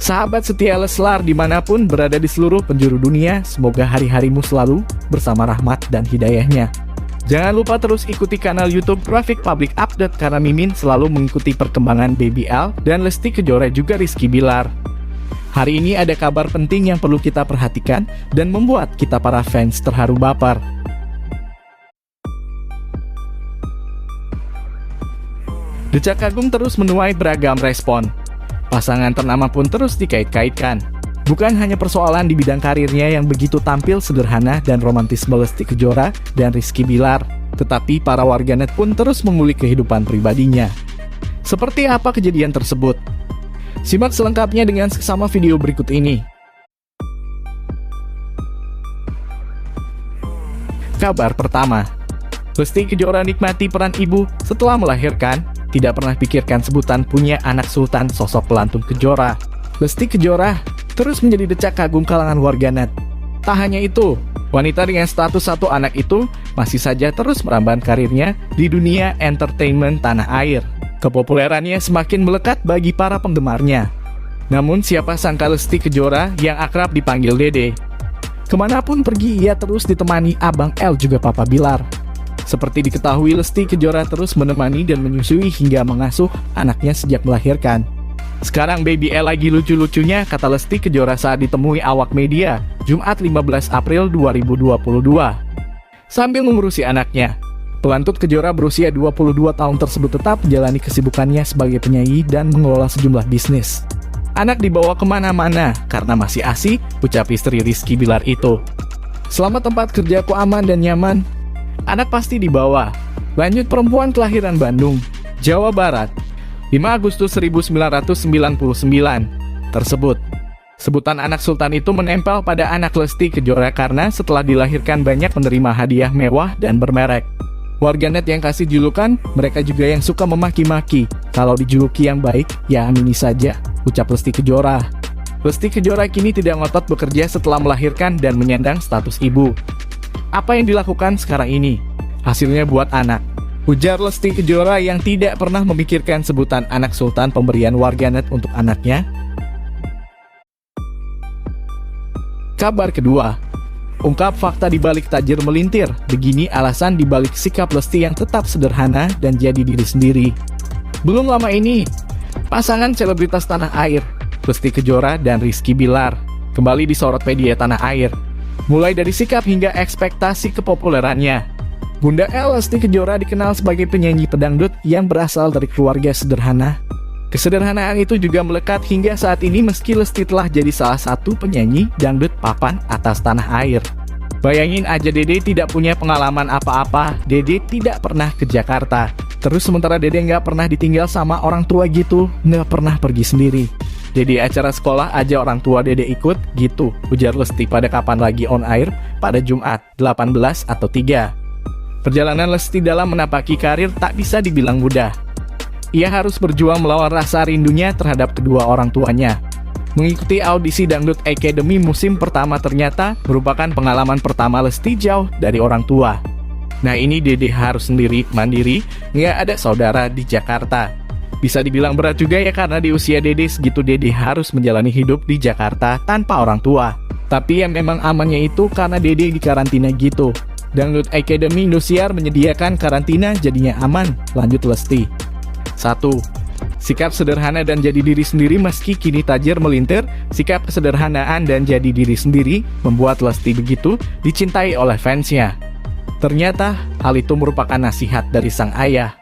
Sahabat setia Leslar dimanapun berada di seluruh penjuru dunia, semoga hari-harimu selalu bersama rahmat dan hidayahnya. Jangan lupa terus ikuti kanal YouTube Rafiq Public Update karena Mimin selalu mengikuti perkembangan Baby L dan Lesti Kejora juga Rizky Bilar. Hari ini ada kabar penting yang perlu kita perhatikan dan membuat kita para fans terharu baper. Decak kagum terus menuai beragam respon. Pasangan ternama pun terus dikait-kaitkan. Bukan hanya persoalan di bidang karirnya yang begitu tampil sederhana dan romantisme Lesti Kejora dan Rizky Bilar, tetapi para warganet pun terus mengulik kehidupan pribadinya. Seperti apa kejadian tersebut? Simak selengkapnya dengan seksama video berikut ini. Kabar pertama, Lesti Kejora nikmati peran ibu setelah melahirkan. Tidak pernah pikirkan sebutan punya anak sultan sosok pelantun Kejora. Lesti Kejora terus menjadi decak kagum kalangan warganet. Tak hanya itu, wanita dengan status satu anak itu masih saja terus meramban karirnya di dunia entertainment tanah air. Kepopulerannya semakin melekat bagi para penggemarnya. Namun siapa sangka Lesti Kejora yang akrab dipanggil Dede. Kemanapun pergi ia terus ditemani Abang L juga Papa Bilar. Seperti diketahui, Lesti Kejora terus menemani dan menyusui hingga mengasuh anaknya sejak melahirkan. Sekarang Baby L lagi lucu-lucunya, kata Lesti Kejora saat ditemui awak media, Jumat 15 April 2022. Sambil mengurusi anaknya, pelantut Kejora berusia 22 tahun tersebut tetap menjalani kesibukannya sebagai penyanyi dan mengelola sejumlah bisnis. Anak dibawa kemana-mana karena masih ASI, ucap istri Rizky Bilar itu. Selama tempat kerjaku aman dan nyaman, anak pasti dibawa. Lanjut, perempuan kelahiran Bandung, Jawa Barat, 5 Agustus 1999 tersebut. Sebutan anak sultan itu menempel pada anak Lesti Kejora karena setelah dilahirkan banyak menerima hadiah mewah dan bermerek. Warganet yang kasih julukan, mereka juga yang suka memaki-maki. Kalau dijuluki yang baik, ya amini saja, ucap Lesti Kejora. Lesti Kejora kini tidak ngotot bekerja setelah melahirkan dan menyandang status ibu. Apa yang dilakukan sekarang ini? Hasilnya buat anak, ujar Lesti Kejora yang tidak pernah memikirkan sebutan anak sultan pemberian warganet untuk anaknya. Kabar kedua, ungkap fakta dibalik tajir melintir. Begini alasan dibalik sikap Lesti yang tetap sederhana dan jadi diri sendiri. Belum lama ini, pasangan selebritas tanah air, Lesti Kejora dan Rizky Bilar, kembali disorot media tanah air. Mulai dari sikap hingga ekspektasi kepopulerannya. Bunda L Lesti Kejora dikenal sebagai penyanyi pedangdut yang berasal dari keluarga sederhana. Kesederhanaan itu juga melekat hingga saat ini meski Lesti telah jadi salah satu penyanyi dangdut papan atas tanah air. Bayangin aja Dede tidak punya pengalaman apa-apa, Dede tidak pernah ke Jakarta. Terus sementara Dede nggak pernah ditinggal sama orang tua gitu, nggak pernah pergi sendiri. Dede acara sekolah aja orang tua Dede ikut gitu, ujar Lesti pada Kapan Lagi on air pada Jumat 18 atau 3. Perjalanan Lesti dalam menapaki karir tak bisa dibilang mudah. Ia harus berjuang melawan rasa rindunya terhadap kedua orang tuanya. Mengikuti audisi Dangdut Academy musim pertama ternyata merupakan pengalaman pertama Lesti jauh dari orang tua. Nah ini Dede harus sendiri, mandiri, nggak ada saudara di Jakarta. Bisa dibilang berat juga ya karena di usia Dede segitu Dede harus menjalani hidup di Jakarta tanpa orang tua. Tapi yang memang amannya itu karena Dede di karantina gitu. Dangdut Academy Indosiar menyediakan karantina jadinya aman, lanjut Lesti. 1. Sikap sederhana dan jadi diri sendiri meski kini tajir melintir. Sikap kesederhanaan dan jadi diri sendiri membuat Lesti begitu dicintai oleh fansnya. Ternyata hal itu merupakan nasihat dari sang ayah.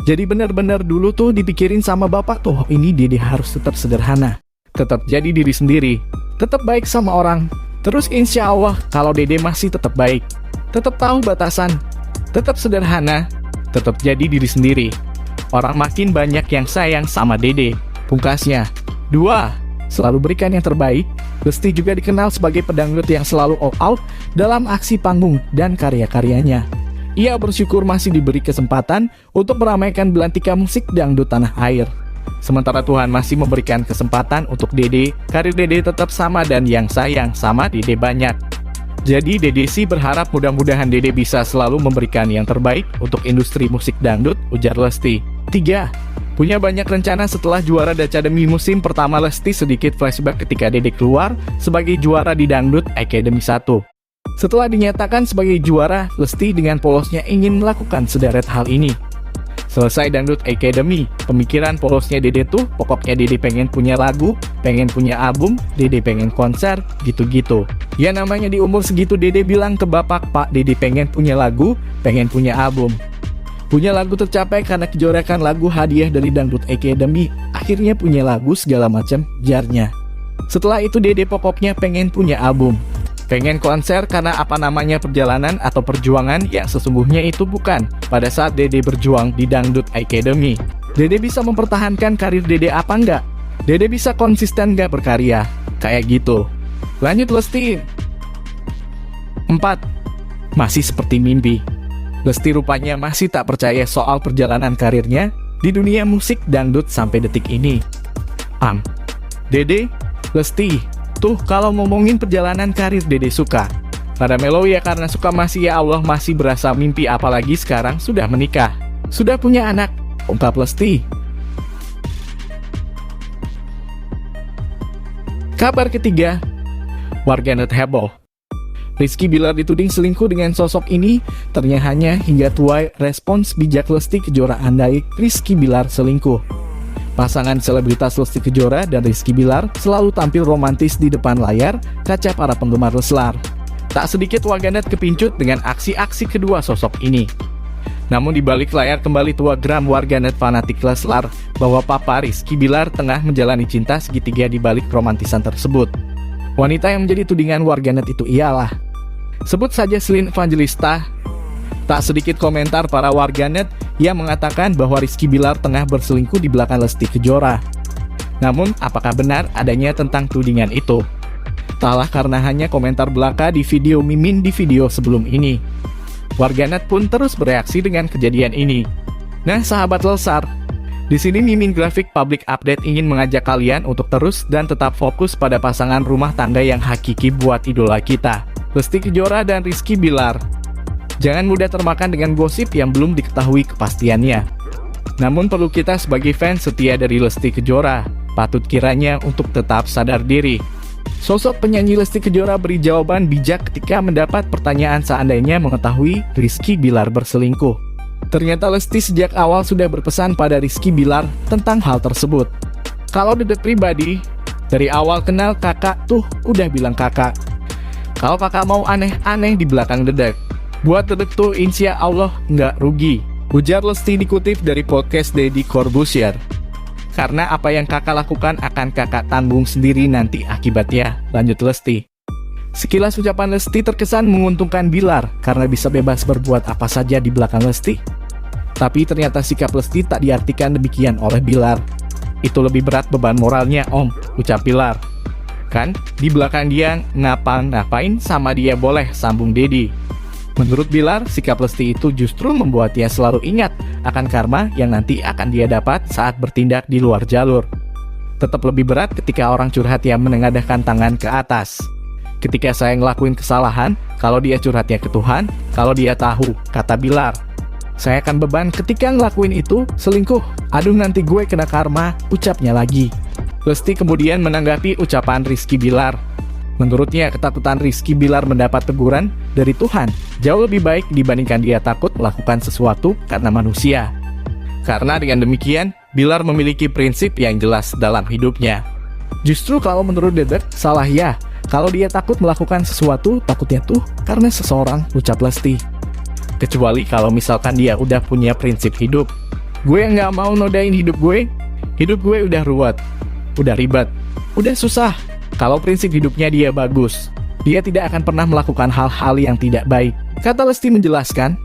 Jadi benar-benar dulu tuh dipikirin sama bapak tuh, ini Dede harus tetap sederhana, tetap jadi diri sendiri, tetap baik sama orang. Terus insya Allah kalau Dede masih tetap baik, tetap tahu batasan, tetap sederhana, tetap jadi diri sendiri, orang makin banyak yang sayang sama Dede, pungkasnya. 2. Selalu berikan yang terbaik. Lesti juga dikenal sebagai pedangdut yang selalu all out dalam aksi panggung dan karya-karyanya. Ia bersyukur masih diberi kesempatan untuk meramaikan belantika musik dangdut tanah air. Sementara Tuhan masih memberikan kesempatan untuk Dede, karir Dede tetap sama dan yang sayang sama Dede banyak. Jadi Dede sih berharap mudah-mudahan Dede bisa selalu memberikan yang terbaik untuk industri musik dangdut, ujar Lesti. 3. Punya banyak rencana setelah juara Dacademy musim pertama. Lesti sedikit flashback ketika Dede keluar sebagai juara di Dangdut Academy 1. Setelah dinyatakan sebagai juara, Lesti dengan polosnya ingin melakukan sederet hal ini. Selesai Dangdut Academy, pemikiran polosnya Dede tuh pokoknya Dede pengen punya lagu, pengen punya album, Dede pengen konser, gitu-gitu. Ya namanya di umur segitu Dede bilang ke bapak, "Pak, Dede pengen punya lagu, pengen punya album." Punya lagu tercapai karena kejorakan lagu hadiah dari Dangdut Academy. Akhirnya punya lagu segala macam, jarnya. Setelah itu Dede pokoknya pengen punya album. Pengen konser karena perjalanan atau perjuangan yang sesungguhnya itu bukan. Pada saat Dede berjuang di Dangdut Academy, Dede bisa mempertahankan karir Dede apa enggak? Dede bisa konsisten enggak berkarya? Kayak gitu. Lanjut Lesti. 4. Masih seperti mimpi. Lesti rupanya masih tak percaya soal perjalanan karirnya di dunia musik dangdut sampai detik ini. Dede, Lesti, tuh kalau ngomongin perjalanan karir Dede suka. Pada melo ya karena suka masih ya Allah masih berasa mimpi apalagi sekarang sudah menikah. Sudah punya anak, ungkap Lesti. Kabar ketiga, warganet heboh. Rizky Bilar dituding selingkuh dengan sosok ini, ternyata hanya hingga tuai respons bijak Lesti Kejora andai Rizky Bilar selingkuh. Pasangan selebritas Lesti Kejora dan Rizky Bilar selalu tampil romantis di depan layar kaca para penggemar Leslar. Tak sedikit warganet kepincut dengan aksi-aksi kedua sosok ini. Namun di balik layar kembali tua geram warganet fanatik Leslar bahwa papa Rizky Bilar tengah menjalani cinta segitiga di balik romantisan tersebut. Wanita yang menjadi tudingan warganet itu ialah, sebut saja Shelin Evangelista. Tak sedikit komentar para warganet yang mengatakan bahwa Rizky Bilar tengah berselingkuh di belakang Lesti Kejora. Namun, apakah benar adanya tentang tudingan itu? Talah karena hanya komentar belaka di video Mimin di video sebelum ini. Warganet pun terus bereaksi dengan kejadian ini. Nah, sahabat Leslar, di sini Mimin Grafik Public Update ingin mengajak kalian untuk terus dan tetap fokus pada pasangan rumah tangga yang hakiki buat idola kita, Lesti Kejora dan Rizky Bilar. Jangan mudah termakan dengan gosip yang belum diketahui kepastiannya. Namun perlu kita sebagai fans setia dari Lesti Kejora, patut kiranya untuk tetap sadar diri. Sosok penyanyi Lesti Kejora beri jawaban bijak ketika mendapat pertanyaan seandainya mengetahui Rizky Bilar berselingkuh. Ternyata Lesti sejak awal sudah berpesan pada Rizky Bilar tentang hal tersebut. Kalau Dedek pribadi, dari awal kenal kakak tuh udah bilang kakak, kalau kakak mau aneh-aneh di belakang Dedek, buat Dedek tuh insya Allah nggak rugi. Ujar Lesti dikutip dari podcast Deddy Corbuzier. Karena apa yang kakak lakukan akan kakak tanggung sendiri nanti akibatnya, lanjut Lesti. Sekilas ucapan Lesti terkesan menguntungkan Bilar karena bisa bebas berbuat apa saja di belakang Lesti. Tapi ternyata sikap Lesti tak diartikan demikian oleh Bilar. Itu lebih berat beban moralnya om, ucap Bilar. Kan, di belakang dia ngapain sama dia boleh, sambung Dedi. Menurut Bilar, sikap Lesti itu justru membuat dia selalu ingat akan karma yang nanti akan dia dapat saat bertindak di luar jalur. Tetap lebih berat ketika orang curhat yang menengadahkan tangan ke atas. Ketika saya ngelakuin kesalahan, kalau dia curhatnya ke Tuhan, kalau dia tahu, kata Bilar. Saya akan beban ketika ngelakuin itu, selingkuh. Aduh nanti gue kena karma, ucapnya lagi. Lesti kemudian menanggapi ucapan Rizky Bilar. Menurutnya ketakutan Rizky Bilar mendapat teguran dari Tuhan jauh lebih baik dibandingkan dia takut melakukan sesuatu karena manusia. Karena dengan demikian, Bilar memiliki prinsip yang jelas dalam hidupnya. Justru kalau menurut Dedek, salah ya. Kalau dia takut melakukan sesuatu, takutnya tuh karena seseorang, ucap Lesti. Kecuali kalau misalkan dia udah punya prinsip hidup. Gue nggak mau nodain hidup gue udah ruwet, udah ribet, udah susah. Kalau prinsip hidupnya dia bagus, dia tidak akan pernah melakukan hal-hal yang tidak baik, kata Lesti menjelaskan.